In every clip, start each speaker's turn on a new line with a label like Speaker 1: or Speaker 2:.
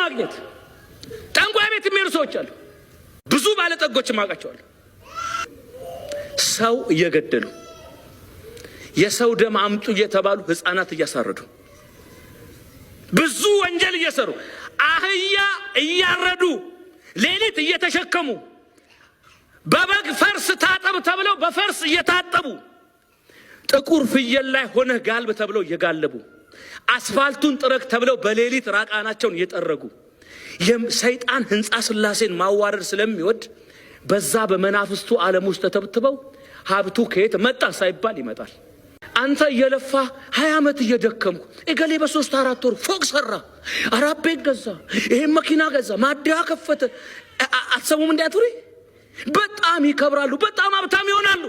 Speaker 1: ለማግኘት ጠንቋይ ቤት የሚሄዱ ሰዎች አሉ። ብዙ ባለጠጎች ማቃቸዋል። ሰው እየገደሉ የሰው ደም አምጡ እየተባሉ ህፃናት እያሳረዱ ብዙ ወንጀል እየሰሩ አህያ እያረዱ ሌሊት እየተሸከሙ በበግ ፈርስ ታጠብ ተብለው በፈርስ እየታጠቡ ጥቁር ፍየል ላይ ሆነ ጋልብ ተብለው እየጋለቡ አስፋልቱን ጥረግ ተብለው በሌሊት ራቃናቸውን እየጠረጉ ሰይጣን ህንጻ ስላሴን ማዋረድ ስለሚወድ በዛ በመናፍስቱ ዓለም ውስጥ ተተብትበው ሀብቱ ከየት መጣ ሳይባል ይመጣል። አንተ እየለፋ 20 ዓመት እየደከምኩ እገሌ በ3-4 ወር ፎቅ ሰራ፣ አራት ቤት ገዛ፣ ይሄ መኪና ገዛ፣ ማደያ ከፈተ። አትሰሙም? እንዲያቱሪ በጣም ይከብራሉ፣ በጣም ሀብታም ይሆናሉ።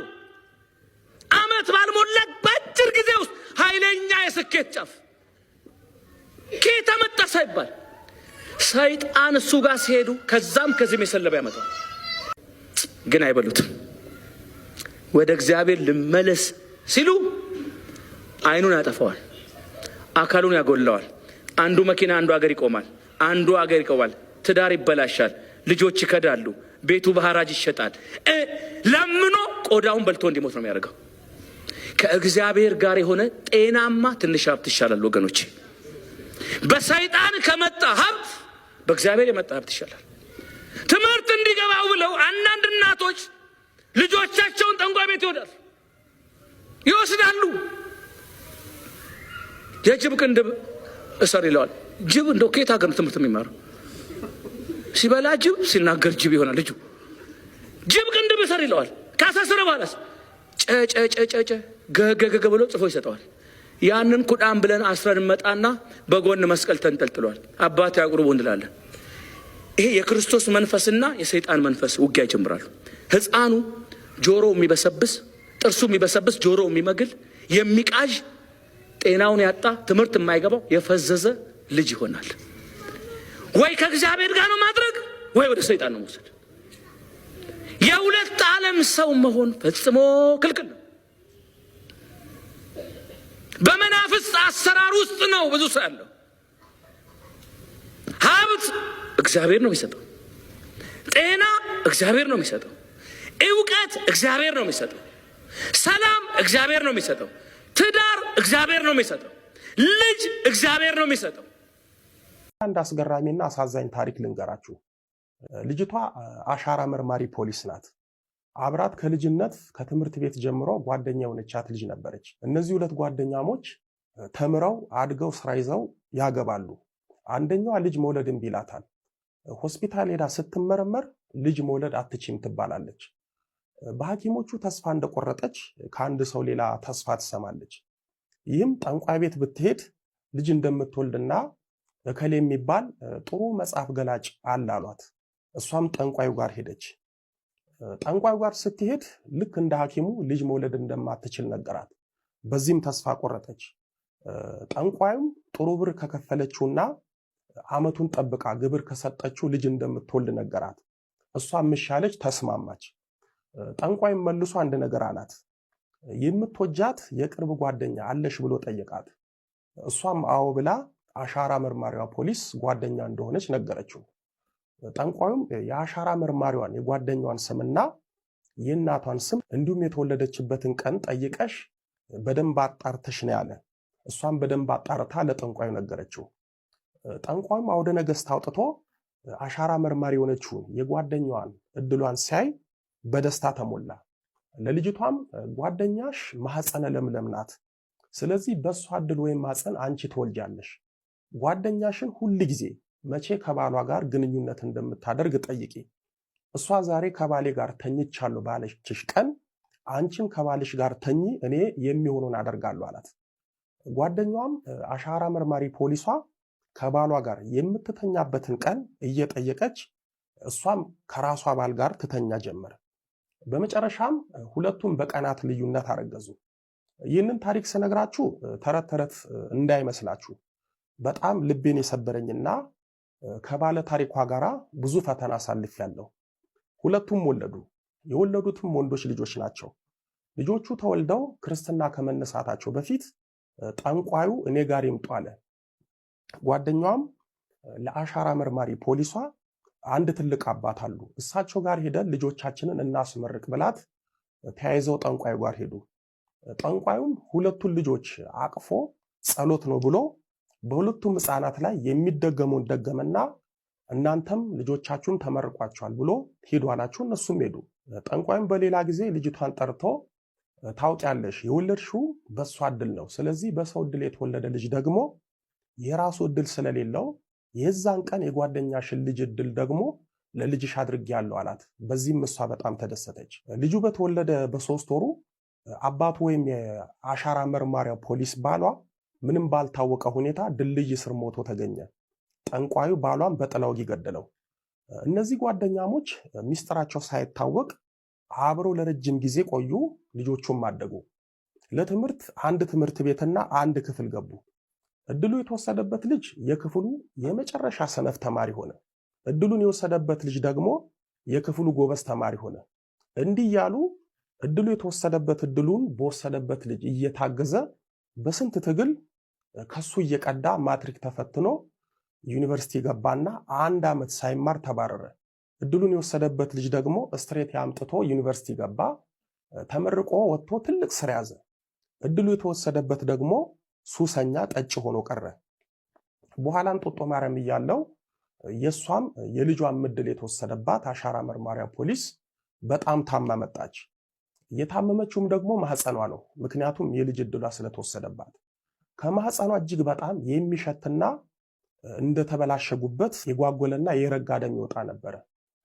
Speaker 1: አመት ባልሞላ በአጭር ጊዜ ውስጥ ኃይለኛ የስኬት ጫፍ ከየት መጣ ሳይባል ሰይጣን እሱ ጋር ሲሄዱ ከዛም ከዚህም የሰለበ ያመጣል። ግን አይበሉትም። ወደ እግዚአብሔር ልመለስ ሲሉ አይኑን ያጠፋዋል፣ አካሉን ያጎለዋል። አንዱ መኪና አንዱ አገር ይቆማል፣ አንዱ አገር ይቆማል። ትዳር ይበላሻል፣ ልጆች ይከዳሉ፣ ቤቱ በሐራጅ ይሸጣል። ለምኖ ቆዳውን በልቶ እንዲሞት ነው የሚያደርገው። ከእግዚአብሔር ጋር የሆነ ጤናማ ትንሽ ሀብት ይሻላል ወገኖቼ። በሰይጣን ከመጣ ሀብት በእግዚአብሔር የመጣ ሀብት ይሻላል። ትምህርት እንዲገባው ብለው አንዳንድ እናቶች ልጆቻቸውን ጠንቋይ ቤት ይወስዳሉ። የጅብ ቅንድብ እሰር ይለዋል። ጅብ እንደው ከየት ሀገር ትምህርት የሚማረው? ሲበላ ጅብ ሲናገር ጅብ ይሆናል ልጁ። ጅብ ቅንድብ እሰር ይለዋል። ካሳሰረ በኋላስ ጨጨጨጨጨ ገገገ ብሎ ጽፎ ይሰጠዋል። ያንን ኩዳም ብለን አስረን መጣና በጎን መስቀል ተንጠልጥሏል። አባት ያቁርቡ እንላለን። ይሄ የክርስቶስ መንፈስና የሰይጣን መንፈስ ውጊያ ይጀምራሉ። ህፃኑ ጆሮ የሚበሰብስ ጥርሱ የሚበሰብስ ጆሮ የሚመግል የሚቃዥ ጤናውን ያጣ ትምህርት የማይገባው የፈዘዘ ልጅ ይሆናል። ወይ ከእግዚአብሔር ጋር ነው ማድረግ ወይ ወደ ሰይጣን ነው መውሰድ። የሁለት ዓለም ሰው መሆን ፈጽሞ ክልክል ነው። በመናፍስት አሰራር ውስጥ ነው ብዙ ሰው ያለው። ሀብት እግዚአብሔር ነው የሚሰጠው፣ ጤና እግዚአብሔር ነው የሚሰጠው፣ እውቀት እግዚአብሔር ነው የሚሰጠው፣ ሰላም እግዚአብሔር ነው የሚሰጠው፣ ትዳር እግዚአብሔር ነው የሚሰጠው፣ ልጅ እግዚአብሔር ነው የሚሰጠው።
Speaker 2: አንድ አስገራሚና አሳዛኝ ታሪክ ልንገራችሁ። ልጅቷ አሻራ መርማሪ ፖሊስ ናት። አብራት ከልጅነት ከትምህርት ቤት ጀምሮ ጓደኛ የሆነቻት ልጅ ነበረች። እነዚህ ሁለት ጓደኛሞች ተምረው አድገው ስራ ይዘው ያገባሉ። አንደኛዋ ልጅ መውለድ እምቢ ይላታል። ሆስፒታል ሄዳ ስትመረመር ልጅ መውለድ አትችም ትባላለች። በሐኪሞቹ ተስፋ እንደቆረጠች ከአንድ ሰው ሌላ ተስፋ ትሰማለች። ይህም ጠንቋይ ቤት ብትሄድ ልጅ እንደምትወልድና እከሌ የሚባል ጥሩ መጽሐፍ ገላጭ አላሏት። እሷም ጠንቋዩ ጋር ሄደች። ጠንቋዩ ጋር ስትሄድ ልክ እንደ ሐኪሙ ልጅ መውለድ እንደማትችል ነገራት። በዚህም ተስፋ ቆረጠች። ጠንቋዩም ጥሩ ብር ከከፈለችውና አመቱን ጠብቃ ግብር ከሰጠችው ልጅ እንደምትወልድ ነገራት። እሷም ምሻለች፣ ተስማማች። ጠንቋይም መልሶ አንድ ነገር አላት። የምትወጃት የቅርብ ጓደኛ አለሽ ብሎ ጠየቃት። እሷም አዎ ብላ አሻራ መርማሪዋ ፖሊስ ጓደኛ እንደሆነች ነገረችው። ጠንቋዩም የአሻራ መርማሪዋን የጓደኛዋን ስምና የእናቷን ስም እንዲሁም የተወለደችበትን ቀን ጠይቀሽ በደንብ አጣርተሽ ነው ያለ። እሷም በደንብ አጣርታ ለጠንቋዩ ነገረችው። ጠንቋዩም አውደ ነገሥት አውጥቶ አሻራ መርማሪ የሆነችውን የጓደኛዋን እድሏን ሲያይ በደስታ ተሞላ። ለልጅቷም ጓደኛሽ ማህፀነ ለምለም ናት፣ ስለዚህ በሷ እድል ወይም ማህፀን አንቺ ትወልጃለሽ። ጓደኛሽን ሁል ጊዜ መቼ ከባሏ ጋር ግንኙነት እንደምታደርግ ጠይቂ። እሷ ዛሬ ከባሌ ጋር ተኝቻለሁ ባለችሽ ቀን አንቺም ከባልሽ ጋር ተኚ፣ እኔ የሚሆነውን አደርጋለሁ አላት። ጓደኛዋም አሻራ መርማሪ ፖሊሷ ከባሏ ጋር የምትተኛበትን ቀን እየጠየቀች እሷም ከራሷ ባል ጋር ትተኛ ጀመረ። በመጨረሻም ሁለቱም በቀናት ልዩነት አረገዙ። ይህንን ታሪክ ስነግራችሁ ተረት ተረት እንዳይመስላችሁ፣ በጣም ልቤን የሰበረኝና ከባለ ታሪኳ ጋራ ብዙ ፈተና አሳልፌያለሁ። ሁለቱም ወለዱ። የወለዱትም ወንዶች ልጆች ናቸው። ልጆቹ ተወልደው ክርስትና ከመነሳታቸው በፊት ጠንቋዩ እኔ ጋር ይምጡ አለ። ጓደኛዋም ለአሻራ መርማሪ ፖሊሷ አንድ ትልቅ አባት አሉ። እሳቸው ጋር ሄደን ልጆቻችንን እናስመርቅ ብላት ተያይዘው ጠንቋዩ ጋር ሄዱ። ጠንቋዩም ሁለቱን ልጆች አቅፎ ጸሎት ነው ብሎ በሁለቱም ሕፃናት ላይ የሚደገመውን ደገመና እናንተም ልጆቻችሁን ተመርቋቸዋል ብሎ ሄዱ አላቸው። እነሱም ሄዱ። ጠንቋዩም በሌላ ጊዜ ልጅቷን ጠርቶ ታውቂያለሽ፣ የወለድሽው በሷ እድል ነው። ስለዚህ በሰው እድል የተወለደ ልጅ ደግሞ የራሱ እድል ስለሌለው የዛን ቀን የጓደኛሽን ልጅ እድል ደግሞ ለልጅሽ አድርጌያለሁ አላት። በዚህም እሷ በጣም ተደሰተች። ልጁ በተወለደ በ3 ወሩ አባቱ ወይም የአሻራ መርማሪያ ፖሊስ ባሏ ምንም ባልታወቀ ሁኔታ ድልድይ ስር ሞቶ ተገኘ። ጠንቋዩ ባሏን በጥላው ገደለው። እነዚህ ጓደኛሞች ሚስጥራቸው ሳይታወቅ አብረው ለረጅም ጊዜ ቆዩ። ልጆቹም አደጉ። ለትምህርት አንድ ትምህርት ቤትና አንድ ክፍል ገቡ። እድሉ የተወሰደበት ልጅ የክፍሉ የመጨረሻ ሰነፍ ተማሪ ሆነ። እድሉን የወሰደበት ልጅ ደግሞ የክፍሉ ጎበዝ ተማሪ ሆነ። እንዲህ ያሉ እድሉ የተወሰደበት እድሉን በወሰደበት ልጅ እየታገዘ በስንት ትግል ከሱ እየቀዳ ማትሪክ ተፈትኖ ዩኒቨርሲቲ ገባና 1 ዓመት ሳይማር ተባረረ። እድሉን የወሰደበት ልጅ ደግሞ ስትሬት ያምጥቶ ዩኒቨርሲቲ ገባ። ተመርቆ ወጥቶ ትልቅ ስራ ያዘ። እድሉ የተወሰደበት ደግሞ ሱሰኛ ጠጭ ሆኖ ቀረ። በኋላም ጦጦ ማርያም እያለው የሷም የልጇን ምድል የተወሰደባት አሻራ መርማሪያ ፖሊስ በጣም ታማ መጣች። የታመመችውም ደግሞ ማህፀኗ ነው። ምክንያቱም የልጅ እድሏ ስለተወሰደባት ከማህፀኗ እጅግ በጣም የሚሸትና እንደተበላሸጉበት የጓጎለና የረጋ ደም ይወጣ ነበር።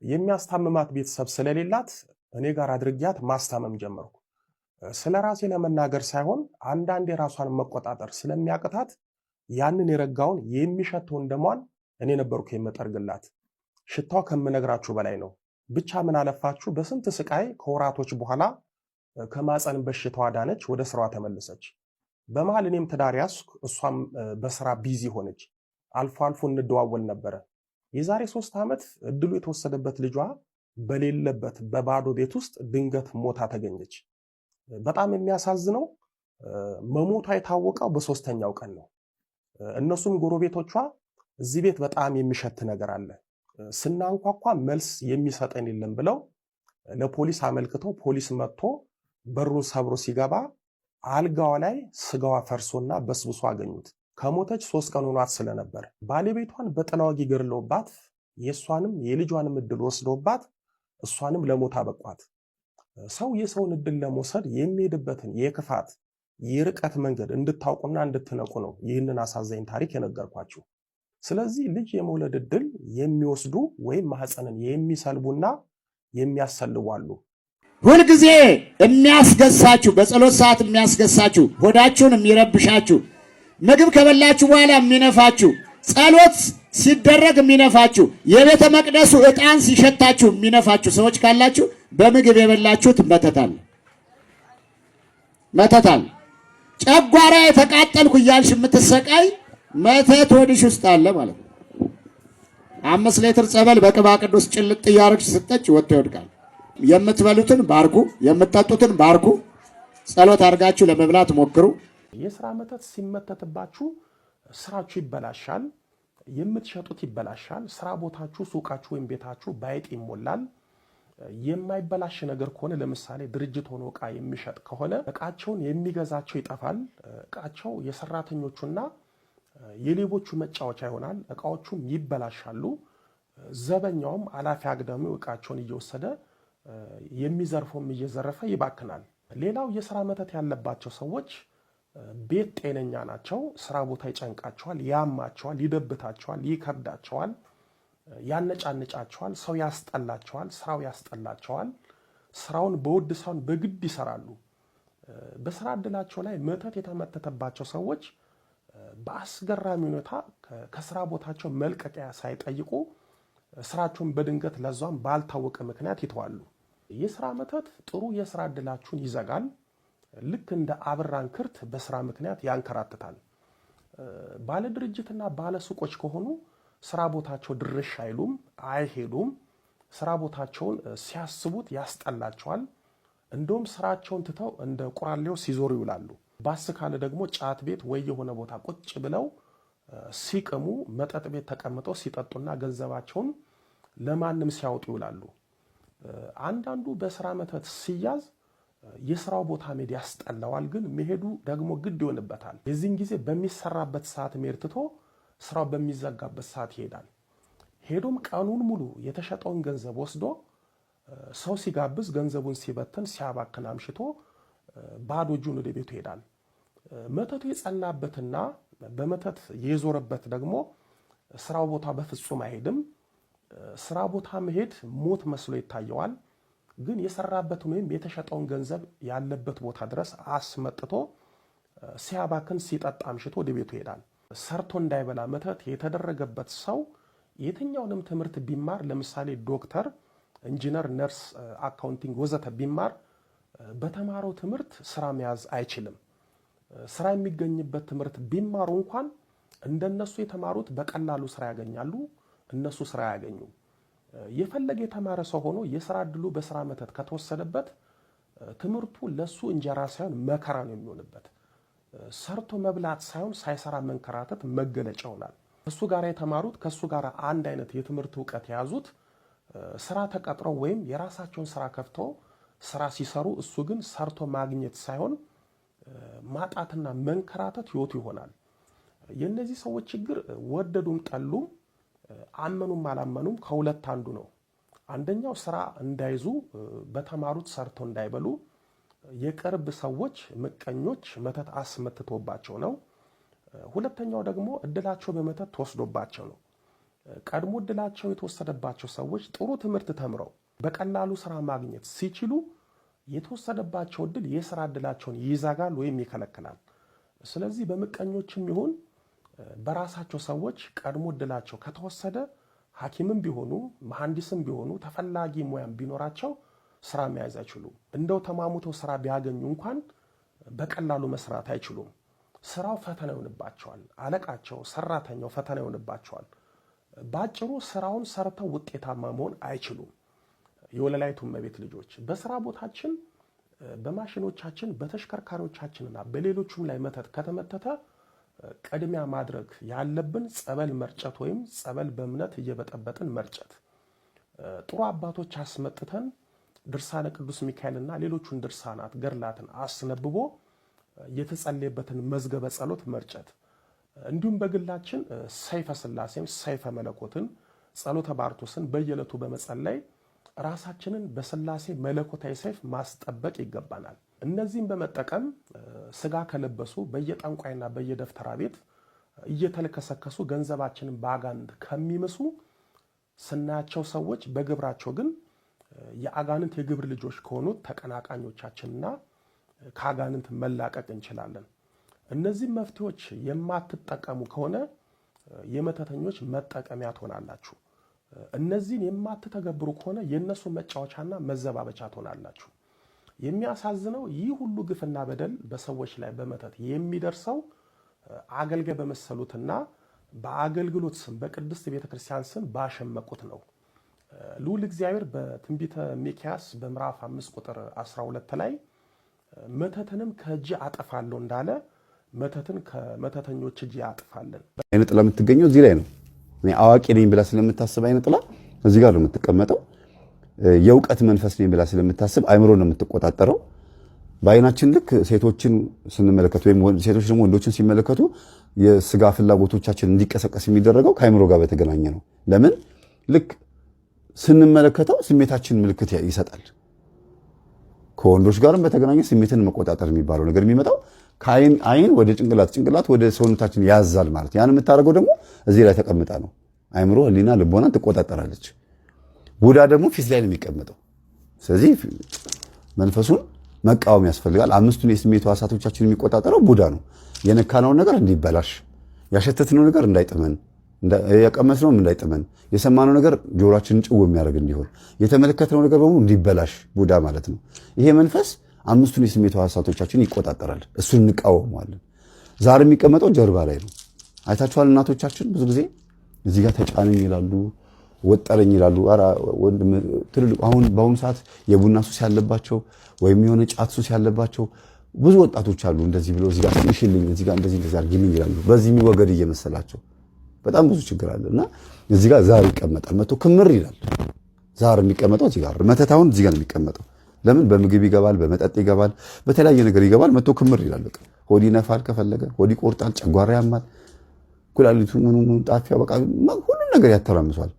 Speaker 2: የሚያስታምማት ቤተሰብ ስለሌላት እኔ ጋር አድርጊያት ማስታመም ጀመርኩ። ስለ ራሴ ለመናገር ሳይሆን አንዳንድ የራሷን መቆጣጠር ስለሚያቅታት ያንን የረጋውን የሚሸተውን ደሟን እኔ ነበርኩ የምጠርግላት። ሽታው ከምነግራችሁ በላይ ነው። ብቻ ምን አለፋችሁ በስንት ስቃይ ከወራቶች በኋላ ከማፀን በሽታዋ ዳነች፣ ወደ ስራዋ ተመለሰች። በመሃል እኔም ትዳር ያዝኩ፣ እሷም በስራ ቢዚ ሆነች። አልፎ አልፎ እንደዋወል ነበረ። የዛሬ 3 ዓመት እድሉ የተወሰደበት ልጇ በሌለበት በባዶ ቤት ውስጥ ድንገት ሞታ ተገኘች። በጣም የሚያሳዝነው መሞቷ የታወቀው በ3ኛው ቀን ነው። እነሱም ጎረቤቶቿ እዚህ ቤት በጣም የሚሸት ነገር አለ፣ ስናንኳኳ መልስ የሚሰጠን የለም ብለው ለፖሊስ አመልክተው ፖሊስ መጥቶ በሩን ሰብሮ ሲገባ አልጋዋ ላይ ስጋዋ ፈርሶና በስብሶ አገኙት። ከሞተች 3 ቀን ሆኗት ስለነበር ባለቤቷን በጥላው ገድለውባት የሷንም የልጇንም እድል ወስደውባት እሷንም ለሞት አበቋት። ሰው የሰውን እድል ለመውሰድ የሚሄድበትን የክፋት የርቀት መንገድ እንድታውቁና እንድትነቁ ነው ይህንን አሳዛኝ ታሪክ የነገርኳችሁ። ስለዚህ ልጅ የመውለድ እድል የሚወስዱ ወይም ማህፀንን የሚሰልቡና የሚያሰልቡ አሉ።
Speaker 3: ሁልጊዜ የሚያስገሳችሁ፣ በጸሎት ሰዓት የሚያስገሳችሁ፣ ሆዳችሁን የሚረብሻችሁ፣ ምግብ ከበላችሁ በኋላ የሚነፋችሁ፣ ጸሎት ሲደረግ የሚነፋችሁ፣ የቤተ መቅደሱ ዕጣን ሲሸታችሁ የሚነፋችሁ ሰዎች ካላችሁ በምግብ የበላችሁት መተታል። ጨጓራ የተቃጠልኩ እያልሽ የምትሰቃይ መተት ሆድሽ ውስጥ አለ ማለት ነው። 5 ሊትር ጸበል በቅባ ቅዱስ ጭልጥ እያረግሽ ስጠች ወጥቶ ይወድቃል። የምትበሉትን ባርኩ፣ የምትጠጡትን ባርኩ። ጸሎት አድርጋችሁ ለመብላት ሞክሩ።
Speaker 2: የስራ መተት ሲመተትባችሁ ስራችሁ ይበላሻል፣ የምትሸጡት ይበላሻል። ስራ ቦታችሁ፣ ሱቃችሁ ወይም ቤታችሁ ባይጥ ይሞላል። የማይበላሽ ነገር ከሆነ ለምሳሌ ድርጅት ሆኖ ዕቃ የሚሸጥ ከሆነ ዕቃቸውን የሚገዛቸው ይጠፋል። ዕቃቸው የሰራተኞቹና የሌቦቹ መጫወቻ ይሆናል። ዕቃዎቹም ይበላሻሉ። ዘበኛውም አላፊ አግዳሚው ዕቃቸውን እየወሰደ የሚዘርፈውም እየዘረፈ ይባክናል። ሌላው የስራ መተት ያለባቸው ሰዎች ቤት ጤነኛ ናቸው፣ ስራ ቦታ ይጨንቃቸዋል፣ ያማቸዋል፣ ይደብታቸዋል፣ ይከብዳቸዋል፣ ያነጫንጫቸዋል፣ ሰው ያስጠላቸዋል፣ ስራው ያስጠላቸዋል። ስራውን በውድ ሳይሆን በግድ ይሰራሉ። በስራ ዕድላቸው ላይ መተት የተመተተባቸው ሰዎች በአስገራሚ ሁኔታ ከስራ ቦታቸው መልቀቂያ ሳይጠይቁ ስራቸውን በድንገት ለዛም ባልታወቀ ምክንያት ይተዋሉ። የስራ መተት ጥሩ የስራ ዕድላችሁን ይዘጋል። ልክ እንደ አብራን ክርት በስራ ምክንያት ያንከራትታል። ባለ ድርጅትና ባለ ሱቆች ከሆኑ ስራ ቦታቸው ድርሽ አይሉም፣ አይሄዱም። ስራ ቦታቸውን ሲያስቡት ያስጠላቸዋል። እንደውም ስራቸውን ትተው እንደ ቁራሌው ሲዞሩ ይውላሉ። ባስ ካለ ደግሞ ጫት ቤት ወይ የሆነ ቦታ ቁጭ ብለው ሲቀሙ መጠጥ ቤት ተቀምጠው ሲጠጡና ገንዘባቸውን ለማንም ሲያወጡ ይውላሉ። አንዳንዱ በስራ መተት ሲያዝ የስራው ቦታ መሄድ ያስጠላዋል፣ ግን መሄዱ ደግሞ ግድ ይሆንበታል። የዚህን ጊዜ በሚሰራበት ሰዓት መሄድ ትቶ ስራው በሚዘጋበት ሰዓት ይሄዳል። ሄዶም ቀኑን ሙሉ የተሸጠውን ገንዘብ ወስዶ ሰው ሲጋብዝ ገንዘቡን ሲበትን ሲያባክን አምሽቶ ባዶ እጁን ወደ ቤቱ ይሄዳል። መተቱ የጸናበትና በመተት የዞረበት ደግሞ ስራው ቦታ በፍጹም አይሄድም። ስራ ቦታ መሄድ ሞት መስሎ ይታየዋል። ግን የሰራበትን ወይም የተሸጠውን ገንዘብ ያለበት ቦታ ድረስ አስመጥቶ ሲያባክን ሲጠጣ አምሽቶ ወደ ቤቱ ይሄዳል። ሰርቶ እንዳይበላ መተት የተደረገበት ሰው የትኛውንም ትምህርት ቢማር ለምሳሌ ዶክተር፣ ኢንጂነር፣ ነርስ፣ አካውንቲንግ ወዘተ ቢማር በተማረው ትምህርት ስራ መያዝ አይችልም። ስራ የሚገኝበት ትምህርት ቢማሩ እንኳን እንደነሱ የተማሩት በቀላሉ ስራ ያገኛሉ፣ እነሱ ስራ ያገኙ። የፈለገ የተማረ ሰው ሆኖ የስራ እድሉ በስራ መተት ከተወሰደበት ትምህርቱ ለሱ እንጀራ ሳይሆን መከራ ነው የሚሆንበት። ሰርቶ መብላት ሳይሆን ሳይሰራ መንከራተት መገለጫ ይሆናል። ከሱ ጋር የተማሩት ከሱ ጋር አንድ አይነት የትምህርት ዕውቀት የያዙት ስራ ተቀጥረው ወይም የራሳቸውን ስራ ከፍተው ስራ ሲሰሩ እሱ ግን ሰርቶ ማግኘት ሳይሆን ማጣትና መንከራተት ህይወቱ ይሆናል። የነዚህ ሰዎች ችግር ወደዱም ጠሉም አመኑም አላመኑም ከሁለት አንዱ ነው። አንደኛው ስራ እንዳይዙ በተማሩት ሰርቶ እንዳይበሉ የቅርብ ሰዎች ምቀኞች መተት አስመትቶባቸው ነው። ሁለተኛው ደግሞ እድላቸው በመተት ተወስዶባቸው ነው። ቀድሞ እድላቸው የተወሰደባቸው ሰዎች ጥሩ ትምህርት ተምረው በቀላሉ ስራ ማግኘት ሲችሉ የተወሰደባቸው እድል የስራ እድላቸውን ይዘጋል ወይም ይከለክላል። ስለዚህ በምቀኞችም ይሁን በራሳቸው ሰዎች ቀድሞ እድላቸው ከተወሰደ ሐኪምም ቢሆኑ መሐንዲስም ቢሆኑ ተፈላጊ ሙያም ቢኖራቸው ስራ መያዝ አይችሉም። እንደው ተማሙተው ስራ ቢያገኙ እንኳን በቀላሉ መስራት አይችሉም። ስራው ፈተና ይሆንባቸዋል። አለቃቸው፣ ሰራተኛው ፈተና ይሆንባቸዋል። ባጭሩ ስራውን ሰርተው ውጤታማ መሆን አይችሉም። የወለላይቱ እመቤት ልጆች በስራ ቦታችን፣ በማሽኖቻችን፣ በተሽከርካሪዎቻችንና በሌሎቹም ላይ መተት ከተመተተ ቅድሚያ ማድረግ ያለብን ጸበል መርጨት ወይም ጸበል በእምነት እየበጠበጥን መርጨት። ጥሩ አባቶች አስመጥተን ድርሳነ ቅዱስ ሚካኤልና ሌሎቹን ድርሳናት ገድላትን አስነብቦ የተጸለየበትን መዝገበ ጸሎት መርጨት። እንዲሁም በግላችን ሰይፈ ሥላሴን ሰይፈ መለኮትን ጸሎተ ባርቶስን በየዕለቱ በመጸለይ ራሳችንን በሥላሴ መለኮታዊ ሰይፍ ማስጠበቅ ይገባናል። እነዚህም በመጠቀም ስጋ ከለበሱ በየጠንቋይና በየደፍተራ ቤት እየተለከሰከሱ ገንዘባችንን በአጋንንት ከሚምሱ ስናያቸው ሰዎች በግብራቸው ግን የአጋንንት የግብር ልጆች ከሆኑት ተቀናቃኞቻችንና ከአጋንንት መላቀቅ እንችላለን። እነዚህ መፍትሄዎች የማትጠቀሙ ከሆነ የመተተኞች መጠቀሚያ ትሆናላችሁ። እነዚህን የማትተገብሩ ከሆነ የነሱ መጫወቻና መዘባበቻ ትሆናላችሁ። የሚያሳዝነው ይህ ሁሉ ግፍና በደል በሰዎች ላይ በመተት የሚደርሰው አገልጋይ በመሰሉትና በአገልግሎት ስም በቅድስት ቤተክርስቲያን ስም ባሸመቁት ነው። ልዑል እግዚአብሔር በትንቢተ ሚክያስ በምዕራፍ 5 ቁጥር 12 ላይ መተትንም ከእጅ አጠፋለሁ እንዳለ መተትን ከመተተኞች እጅ ያጥፋለን።
Speaker 4: አይነ ጥላ የምትገኘው እዚህ ላይ ነው። እኔ አዋቂ ነኝ ብላ ስለምታስብ አይነ ጥላ እዚህ ጋር ነው የምትቀመጠው። የእውቀት መንፈስ ነኝ ብላ ስለምታስብ አይምሮ ነው የምትቆጣጠረው። በአይናችን ልክ ሴቶችን ስንመለከት ወይም ሴቶች ደግሞ ወንዶችን ሲመለከቱ የስጋ ፍላጎቶቻችን እንዲቀሰቀስ የሚደረገው ከአይምሮ ጋር በተገናኘ ነው። ለምን ልክ ስንመለከተው ስሜታችን ምልክት ይሰጣል። ከወንዶች ጋርም በተገናኘ ስሜትን መቆጣጠር የሚባለው ነገር የሚመጣው ከአይን ወደ ጭንቅላት፣ ጭንቅላት ወደ ሰውነታችን ያዛል ማለት። ያን የምታደርገው ደግሞ እዚህ ላይ ተቀምጣ ነው። አይምሮ፣ ህሊና፣ ልቦናን ትቆጣጠራለች። ቡዳ ደግሞ ፊት ላይ ነው የሚቀመጠው። ስለዚህ መንፈሱን መቃወም ያስፈልጋል። አምስቱን የስሜት ሕዋሳቶቻችን የሚቆጣጠረው ቡዳ ነው። የነካነው ነገር እንዲበላሽ፣ ያሸተትነው ነገር እንዳይጥመን፣ የቀመስነው እንዳይጥመን፣ የሰማነው ነገር ጆሮአችንን ጭው የሚያደርግ እንዲሆን፣ የተመለከትነው ነገር በሙሉ እንዲበላሽ ቡዳ ማለት ነው። ይሄ መንፈስ አምስቱን የስሜት ሕዋሳቶቻችን ይቆጣጠራል። እሱን እንቃወመዋለን። ዛሬ የሚቀመጠው ጀርባ ላይ ነው። አይታችኋል። እናቶቻችን ብዙ ጊዜ እዚህ ጋር ተጫነኝ ይላሉ፣ ወጠረኝ ይላሉ። ትልልቅ አሁን በአሁኑ ሰዓት የቡና ሱስ ያለባቸው ወይም የሆነ ጫት ሱስ ያለባቸው ብዙ ወጣቶች አሉ እንደዚህ ብሎ እዚህ ጋር ትንሽልኝ እዚህ ጋር እንደዚህ አድርጊልኝ ይላሉ። በዚህ የሚወገድ እየመሰላቸው በጣም ብዙ ችግር አለና እዚህ ጋር ዛር ይቀመጣል መቶ ክምር ይላል። ዛር የሚቀመጠው እዚህ ጋር መተታውን እዚህ ጋር ነው የሚቀመጠው። ለምን በምግብ ይገባል፣ በመጠጥ ይገባል፣ በተለያየ ነገር ይገባል። መቶ ክምር ይላል። በቃ ሆዲ ነፋል፣ ከፈለገ ሆዲ ቆርጣል፣ ጨጓራ ያማል፣ ኩላሊቱ ምኑ ጣፊያ በቃ ሁሉ ነገር ያተራምሷል።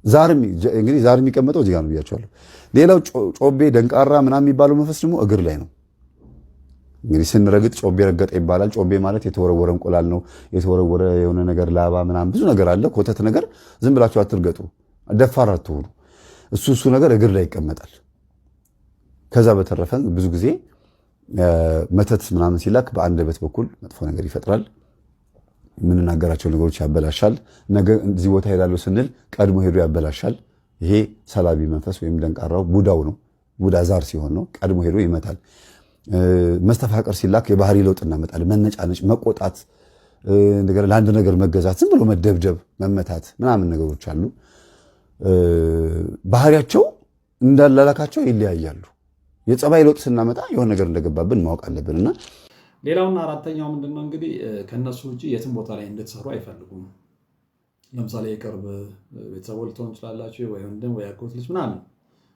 Speaker 4: ዛር የሚቀመጠው እዚህ ጋር ነው ብያቸዋለሁ። ሌላው ጮቤ ደንቃራ ምናምን የሚባለው መንፈስ ደግሞ እግር ላይ ነው። እንግዲህ ስንረግጥ ጮቤ ረገጠ ይባላል። ጮቤ ማለት የተወረወረ እንቁላል ነው። የተወረወረ የሆነ ነገር ላባ ምናምን ብዙ ነገር አለ፣ ኮተት ነገር። ዝም ብላችሁ አትርገጡ፣ ደፋር አትሁኑ። እሱ ነገር እግር ላይ ይቀመጣል። ከዛ በተረፈ ብዙ ጊዜ መተት ምናምን ሲላክ በአንደበት በኩል መጥፎ ነገር ይፈጥራል። የምንናገራቸው ነገሮች ያበላሻል። ነገ እዚህ ቦታ ሄዳለሁ ስንል ቀድሞ ሄዶ ያበላሻል። ይሄ ሰላቢ መንፈስ ወይም ደንቃራው ቡዳው ነው። ቡዳ ዛር ሲሆን ነው ቀድሞ ሄዶ ይመታል። መስተፋቀር ሲላክ የባህሪ ለውጥ እናመጣለን። መነጫነጭ፣ መቆጣት፣ እንደገና ለአንድ ነገር መገዛት፣ ዝም ብሎ መደብደብ፣ መመታት ምናምን ነገሮች አሉ። ባህሪያቸው እንዳላላካቸው ይለያያሉ። የጸባይ ለውጥ ስናመጣ የሆነ ነገር እንደገባብን ማወቅ አለብንና
Speaker 5: ሌላውና አራተኛው ምንድነው እንግዲህ ከነሱ ውጪ የትም ቦታ ላይ እንድትሰሩ አይፈልጉም። ለምሳሌ የቅርብ ቤተሰብ ልትሆኑ ትችላላችሁ፣ ወይ ወንድም ወይ አጎት ልጅ ምናምን።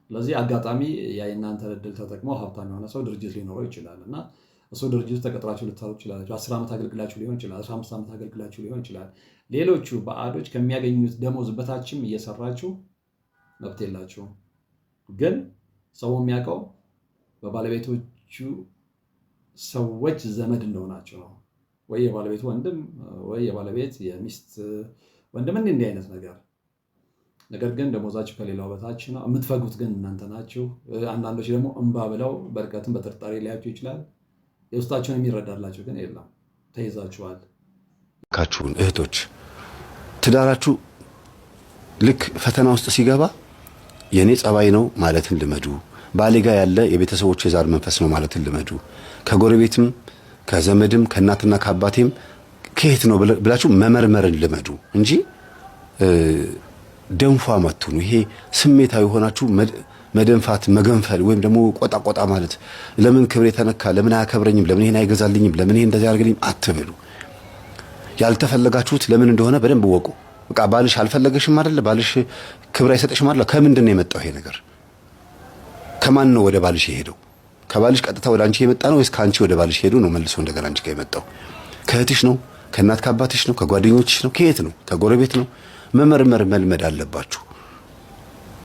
Speaker 5: ስለዚህ አጋጣሚ የእናንተ እድል ተጠቅመው ሀብታም የሆነ ሰው ድርጅት ሊኖረው ይችላል እና እሱ ድርጅቱ ተቀጥራችሁ ልትሰሩ ትችላላችሁ። 10 ዓመት አገልግላችሁ ሊሆን ይችላል፣ 15 ዓመት አገልግላችሁ ሊሆን ይችላል። ሌሎቹ ባዕዶች ከሚያገኙት ደሞዝ በታችም እየሰራችሁ መብት የላችሁም። ግን ሰው የሚያውቀው በባለቤቶቹ ሰዎች ዘመድ እንደሆናቸው ነው። ወይ የባለቤቱ ወንድም ወይ የባለቤት የሚስት ወንድም እንዲህ አይነት ነገር። ነገር ግን ደሞዛችሁ ከሌላው በታች ነው። የምትፈጉት ግን እናንተ ናችሁ። አንዳንዶች ደግሞ እንባ ብለው በርቀትም በጥርጣሬ ሊያችሁ ይችላል። የውስጣቸውን የሚረዳላችሁ ግን የለም። ተይዛችኋል።
Speaker 4: ካችሁን እህቶች ትዳራችሁ ልክ ፈተና ውስጥ ሲገባ የኔ ጸባይ ነው ማለትን ልመዱ። ባሌ ጋር ያለ የቤተሰቦች የዛር መንፈስ ነው ማለትን ልመዱ። ከጎረቤትም ከዘመድም ከእናትና ከአባቴም ከየት ነው ብላችሁ መመርመርን ልመዱ እንጂ ደንፏ ማትሁኑ። ይሄ ስሜታዊ ሆናችሁ መደንፋት፣ መገንፈል ወይም ደግሞ ቆጣ ማለት ለምን ክብሬ ተነካ፣ ለምን አያከብረኝም፣ ለምን ይሄን አይገዛልኝም፣ ለምን ይሄን እንደዚህ አድርገልኝም አትበሉ። ያልተፈለጋችሁት ለምን እንደሆነ በደንብ ወቁ። በቃ ባልሽ አልፈለገሽም አይደለ? ባልሽ ክብር አይሰጥሽም አይደለ? ከምንድን ነው የመጣው ይሄ ነገር? ከማን ነው ወደ ባልሽ የሄደው? ከባልሽ ቀጥታ ወደ አንቺ የመጣ ነው ወይስ ከአንቺ ወደ ባልሽ ሄዶ ነው መልሶ እንደገና አንቺ ጋር የመጣው? ከእህትሽ ነው? ከእናት ከአባትሽ ነው? ከጓደኞችሽ ነው? ከየት ነው? ከጎረቤት ነው? መመርመር መልመድ አለባችሁ።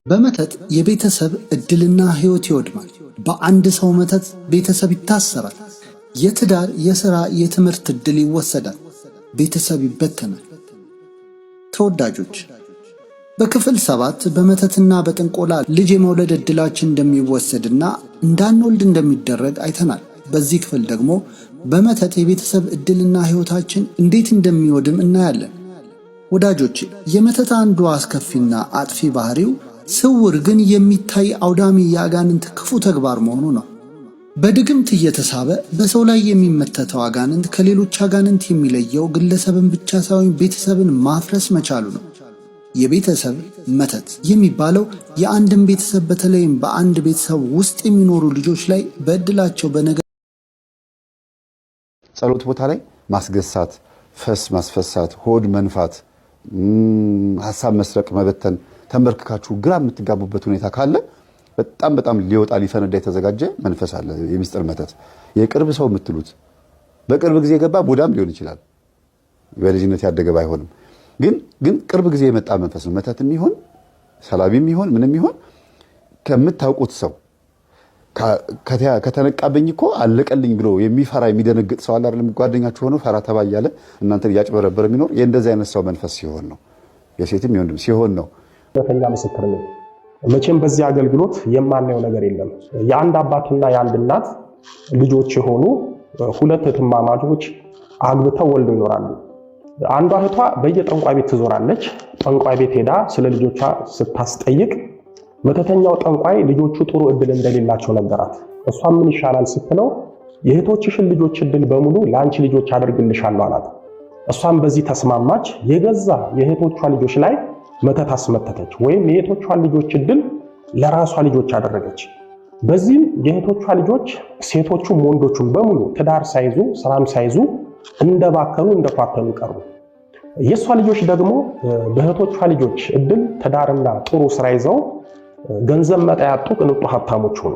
Speaker 6: በመተት የቤተሰብ እድልና ህይወት ይወድማል። በአንድ ሰው መተት ቤተሰብ ይታሰራል። የትዳር፣ የሥራ፣ የትምህርት እድል ይወሰዳል። ቤተሰብ ይበተናል። ተወዳጆች በክፍል 7 በመተትና በጥንቆላ ልጅ የመውለድ እድላችን እንደሚወሰድና እንዳንወልድ እንደሚደረግ አይተናል። በዚህ ክፍል ደግሞ በመተት የቤተሰብ እድልና ህይወታችን እንዴት እንደሚወድም እናያለን። ወዳጆች የመተት አንዱ አስከፊና አጥፊ ባህሪው ስውር ግን የሚታይ አውዳሚ የአጋንንት ክፉ ተግባር መሆኑ ነው። በድግምት እየተሳበ በሰው ላይ የሚመተተው አጋንንት ከሌሎች አጋንንት የሚለየው ግለሰብን ብቻ ሳይሆን ቤተሰብን ማፍረስ መቻሉ ነው። የቤተሰብ መተት የሚባለው የአንድን ቤተሰብ በተለይም በአንድ ቤተሰብ ውስጥ የሚኖሩ ልጆች ላይ በእድላቸው በነገር
Speaker 4: ጸሎት ቦታ ላይ ማስገሳት፣ ፈስ ማስፈሳት፣ ሆድ መንፋት፣ ሐሳብ መስረቅ፣ መበተን፣ ተንበርክካችሁ ግራ የምትጋቡበት ሁኔታ ካለ በጣም ሊወጣ ሊፈነዳ የተዘጋጀ መንፈስ አለ። የሚስጥር መተት የቅርብ ሰው የምትሉት በቅርብ ጊዜ የገባ ቡዳም ሊሆን ይችላል። በልጅነት ያደገ ባይሆንም ግን ቅርብ ጊዜ የመጣ መንፈስ ነው። መተትም ይሁን ሰላቢም ይሁን ምንም ይሁን ከምታውቁት ሰው ከተነቃበኝ እኮ አለቀልኝ ብሎ የሚፈራ የሚደነግጥ ሰው አለ አይደለም? ጓደኛችሁ ሆኖ ፈራ ተባ እያለ እናንተን እያጭበረበረ የሚኖር የእንደዚህ አይነት ሰው መንፈስ ሲሆን ነው። የሴትም የወንድም ሲሆን ነው።
Speaker 2: ሁለተኛ ምስክር ነኝ። መቼም በዚህ አገልግሎት የማናየው ነገር የለም። የአንድ አባትና የአንድ እናት ልጆች የሆኑ ሁለት እህትማማቾች አግብተው ወልደው ይኖራሉ። አንዷ እህቷ በየጠንቋይ ቤት ትዞራለች። ጠንቋይ ቤት ሄዳ ስለ ልጆቿ ስታስጠይቅ መተተኛው ጠንቋይ ልጆቹ ጥሩ እድል እንደሌላቸው ነገራት። እሷም ምን ይሻላል ስትለው የእህቶችሽን ልጆች እድል በሙሉ ለአንቺ ልጆች አደርግልሻለሁ አላት። እሷም በዚህ ተስማማች። የገዛ የእህቶቿ ልጆች ላይ መተት አስመተተች፣ ወይም የእህቶቿን ልጆች እድል ለራሷ ልጆች አደረገች። በዚህም የእህቶቿ ልጆች ሴቶቹም ወንዶቹም በሙሉ ትዳር ሳይዙ ስራም ሳይዙ እንደባከኑ እንደኳተኑ ቀሩ። የሷ ልጆች ደግሞ በእህቶቿ ልጆች እድል ትዳርና ጥሩ ስራ ይዘው ገንዘብ መጣ ያጡ ቅንጡ ሀብታሞች ሆኑ።